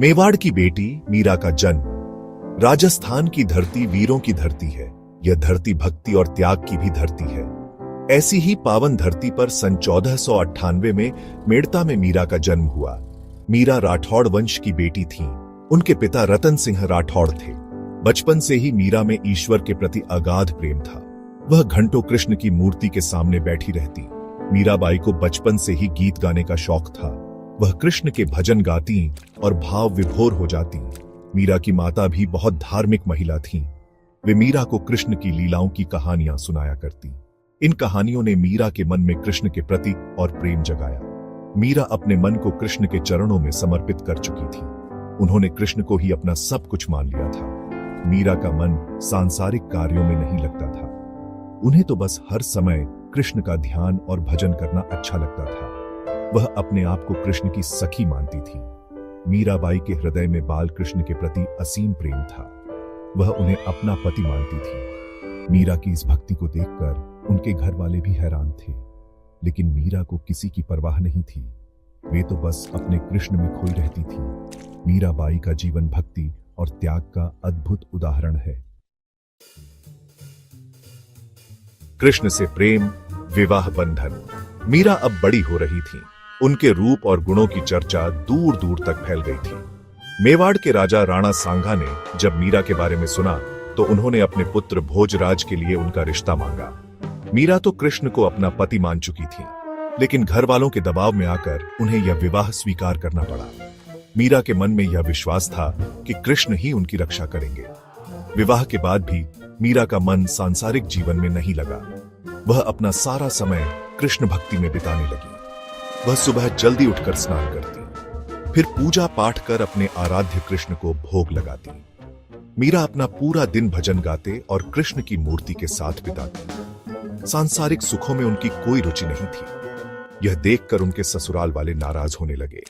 मेवाड़ की बेटी मीरा का जन्म। राजस्थान की धरती वीरों की धरती है। यह धरती भक्ति और त्याग की भी धरती है। ऐसी ही पावन धरती पर सन 1498 में मेड़ता में मीरा का जन्म हुआ। मीरा राठौड़ वंश की बेटी थीं। उनके पिता रतन सिंह राठौड़ थे। बचपन से ही मीरा में ईश्वर के प्रति अगाध प्रेम था। वह घंटों कृष्ण की मूर्ति के सामने बैठी रहती। मीराबाई को बचपन से ही गीत गाने का शौक था। वह कृष्ण के भजन गाती और भाव विभोर हो जाती। मीरा की माता भी बहुत धार्मिक महिला थीं। वे मीरा को कृष्ण की लीलाओं की कहानियां सुनाया करती। इन कहानियों ने मीरा के मन में कृष्ण के प्रति और प्रेम जगाया। मीरा अपने मन को कृष्ण के चरणों में समर्पित कर चुकी थी। उन्होंने कृष्ण को ही अपना सब कुछ मान लिया था। मीरा का मन सांसारिक कार्यों में नहीं लगता था। उन्हें तो बस हर समय कृष्ण का ध्यान और भजन करना अच्छा लगता था। वह अपने आप को कृष्ण की सखी मानती थी। मीराबाई के हृदय में बाल कृष्ण के प्रति असीम प्रेम था। वह उन्हें अपना पति मानती थी। मीरा की इस भक्ति को देखकर उनके घर वाले भी हैरान थे, लेकिन मीरा को किसी की परवाह नहीं थी। वे तो बस अपने कृष्ण में खोई रहती थी। मीराबाई का जीवन भक्ति और त्याग का अद्भुत उदाहरण है। कृष्ण से प्रेम, विवाह बंधन। मीरा अब बड़ी हो रही थी। उनके रूप और गुणों की चर्चा दूर दूर तक फैल गई थी। मेवाड़ के राजा राणा सांगा ने जब मीरा के बारे में सुना तो उन्होंने अपने पुत्र भोजराज के लिए उनका रिश्ता मांगा। मीरा तो कृष्ण को अपना पति मान चुकी थी, लेकिन घर वालों के दबाव में आकर उन्हें यह विवाह स्वीकार करना पड़ा। मीरा के मन में यह विश्वास था कि कृष्ण ही उनकी रक्षा करेंगे। विवाह के बाद भी मीरा का मन सांसारिक जीवन में नहीं लगा। वह अपना सारा समय कृष्ण भक्ति में बिताने लगी। वह सुबह जल्दी उठकर स्नान करती, फिर पूजा पाठ कर अपने आराध्य कृष्ण को भोग लगाती। मीरा अपना पूरा दिन भजन गाते और कृष्ण की मूर्ति के साथ बिताती। सांसारिक सुखों में उनकी कोई रुचि नहीं थी। यह देखकर उनके ससुराल वाले नाराज होने लगे।